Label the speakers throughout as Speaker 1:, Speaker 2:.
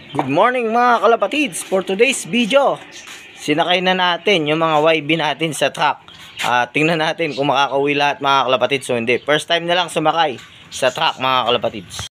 Speaker 1: Good morning mga kalapatids. For today's video, sinakay na natin yung mga YB natin sa truck. Tingnan natin kung makakauwi lahat mga kalapatids o hindi. First time na lang sumakay sa truck mga kalapatids.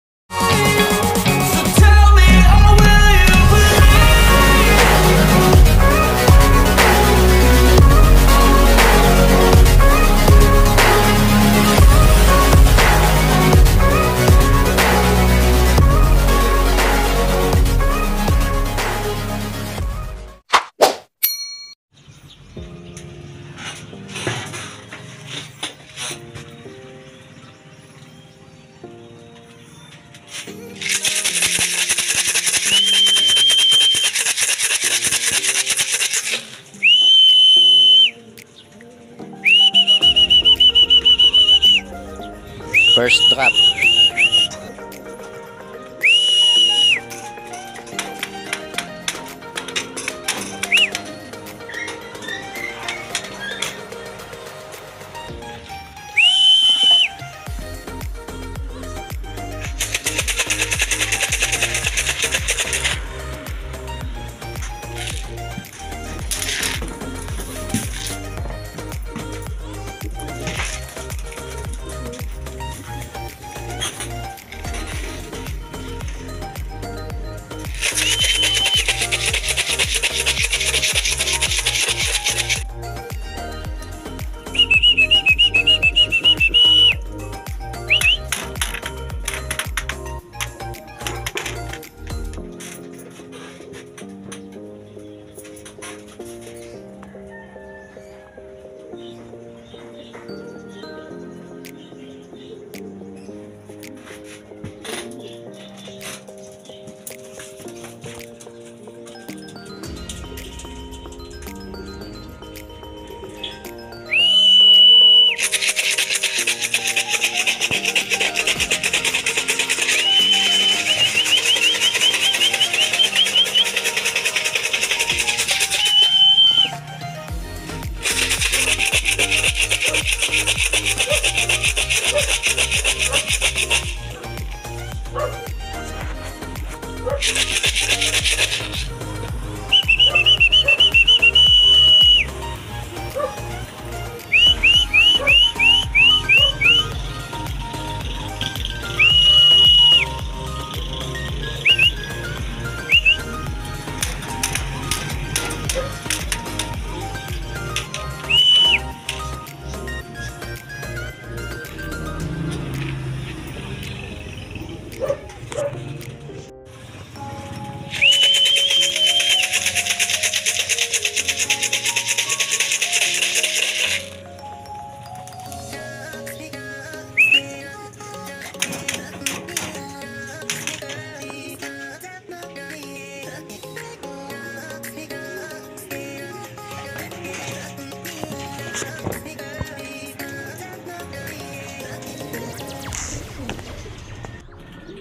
Speaker 1: First drop.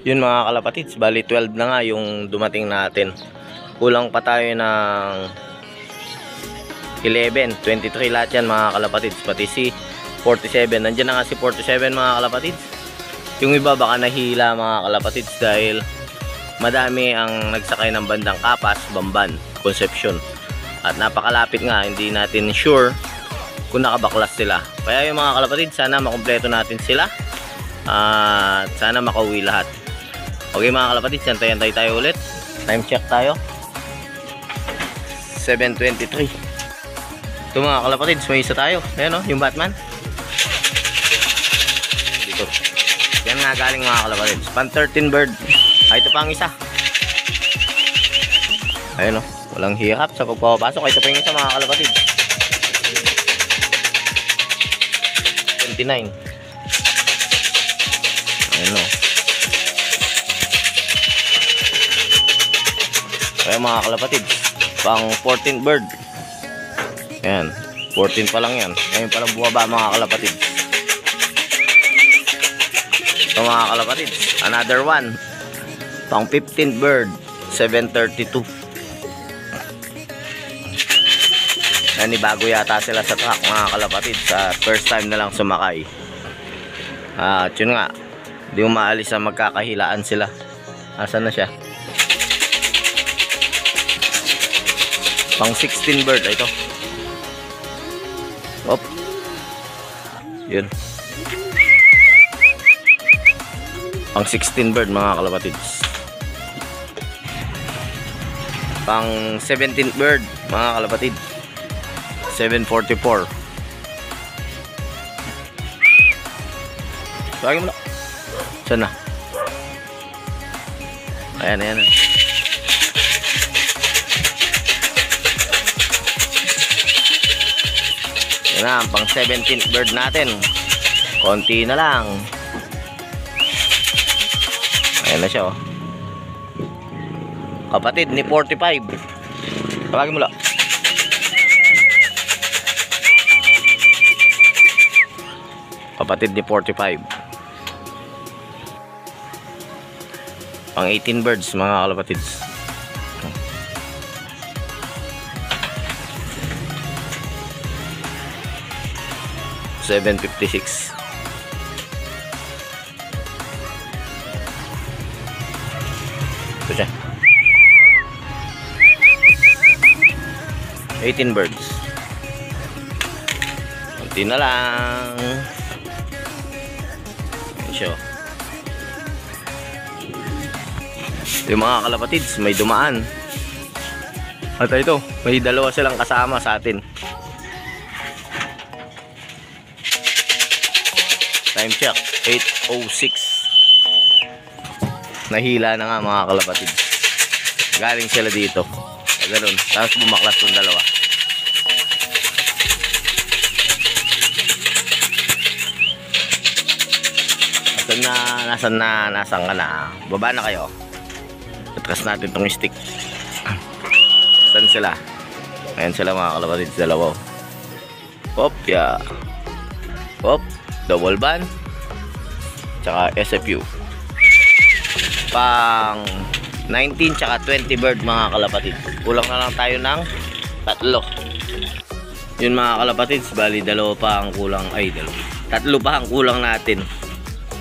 Speaker 1: Yun mga kalapatids, bali 12 na nga yung dumating natin. Kulang pa tayo ng 11, 23 lahat yan mga kalapatids. Pati si 47, nandiyan na nga si 47 mga kalapatids. Yung iba baka nahila mga kalapatids dahil madami ang nagsakay ng bandang Kapas, Bamban, Concepcion. At napakalapit nga, hindi natin sure kung nakabaklas sila. Kaya yung mga kalapatids, sana makumpleto natin sila. At sana makauwi lahat. Okay mga kalapatids, antay-antay tayo ulit. Time check tayo. 7:23. Ito mga kalapatids, may isa tayo. Ayan o, yung Batman. Dito. Yan nga galing mga kalapatids. Pan 13 bird. Ito pa ang isa. Ayan o, walang hirap sa pagpapasok. Ito pa yung isa mga kalapatids. 29. Ayan o. Kaya mga kalapatids, pang 14 bird. Ayan, 14 pa lang yan. Ngayon pa lang buwaba mga kalapatids. Ito mga kalapatids, another one. Pang 15 bird, 732. Nanibago yata sila sa truck mga kalapatids. First time na lang sumakay. At yun nga, di mo maalis na magkakahilaan sila. Asan na siya? Pang 16 bird ito. Op. Yun. Pang 16 bird mga kalapatids. Pang 17 bird mga kalapatids. 744. Lagi mo na. Saan na? Ayan, ayan. Yan na, pang 17th bird natin. Konti na lang. Ayan na siya, oh. Kapatid ni 45. Tawagin mo lang. Kapatid ni 45. Pang 18 birds mga kalapatids. $7.56. Ito siya. 18 birds. Kunti na lang. Ayan siya. Yung mga kalapatids may dumaan. At ito, may dalawa silang kasama sa atin. Time check, 8:06. Nahila na nga mga kalapatids. Galing sila dito. Ganun, tapos bumaklas yung dalawa. Nasaan ka na? Baba na kayo. Atras natin tong stick. Saan sila? Ayan sila mga kalapatids, dalawa. Hop, yeah. Hop, double ban. Tsaka SFU. Pang 19 tsaka 20 bird mga kalapatids. Kulang na lang tayo ng 3. Yun mga kalapatids, bali dalawa pa ang kulang. Ay, dalawa. 3 pa ang kulang natin.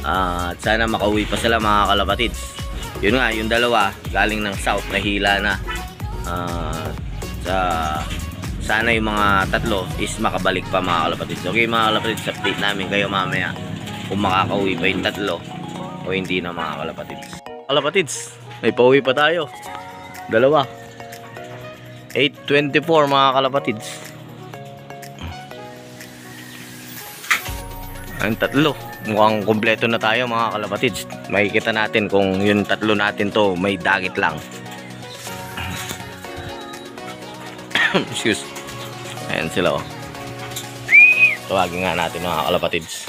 Speaker 1: At sana makauwi pa sila mga kalapatids. Yun nga, yung dalawa galing ng south, nahila na. Sana yung mga 3 is makabalik pa mga kalapatids. Okay mga kalapatids, update namin kayo mamaya kung makakauwi pa yung 3 o hindi na mga kalapatids. Kalapatids, may pauwi pa tayo. Dalawa. 8:24 mga kalapatids. Ang 3. Mukhang kompleto na tayo mga kalapatids. Makikita natin kung yung 3 natin to may dagit lang. Excuse. Ayan sila, oh. Tawagin nga natin mga kalapatids.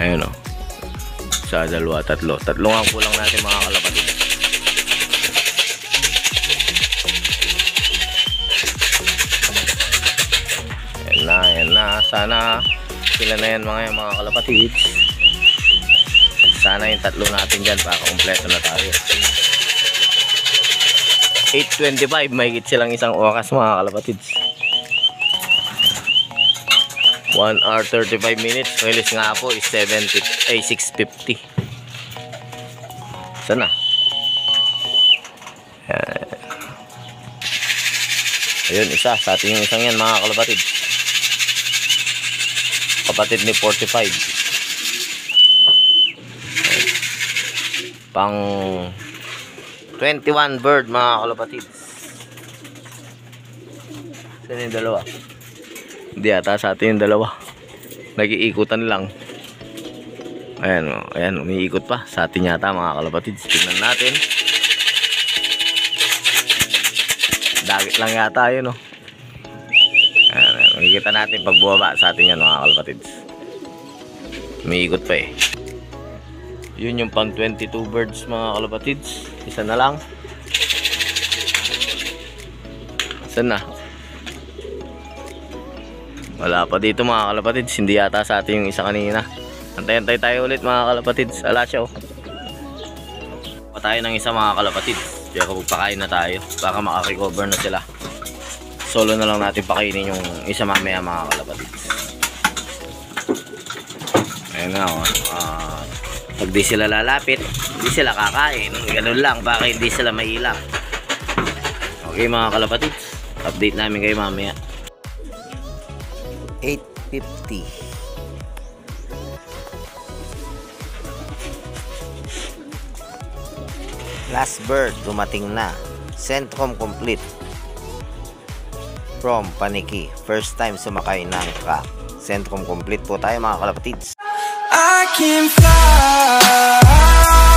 Speaker 1: Ayun, oh. Sa 2, 3. 3 ang kulang natin mga kalapatids. Ayan na. Sana sila na yan mga kalapatids. Sana yung 3 natin dyan para kompleto na tayo. 8:25, may higit silang isang oras mga kalapatids. 1 hour 35 minutes. Release nga po is 6:50. Sana. Ayun, isa sa atin yung isang yan mga kalapatids. Kapatid ni 45. Pang 21 bird mga kalapatids. Saan yung dalawa? Hindi ata sa atin yung dalawa. Nag-iikutan lang. Ayan, ayan, umiikot pa. Sa atin yata mga kalapatids. Tingnan natin. Dagit lang yata yun, oh. Ayan, makikita natin pag bumaba sa atin yan mga kalapatids. Umiikot pa eh. Yun yung pang 22 birds mga kalapatids. Isa na lang. Saan na? Wala pa dito mga kalapatids. Hindi yata sa atin yung isa kanina. Antay-antay tayo ulit mga kalapatids. Ala siya, oh. Pa tayo ng isa mga kalapatids. Pero magpakain na tayo. Baka makarecover na sila. Solo na lang natin pakainin yung isa mamaya mga kalapatids. Ayun nga, pag di sila lalapit, hindi sila kakain. Ganun lang, baka hindi sila mahila. Okay mga kalapatids, update namin kayo mamaya. 8:50. Last bird dumating na. Centrum complete from Paniki. First time sumakay ng truck. Centrum complete po tayo mga kalapatids.
Speaker 2: I can fly.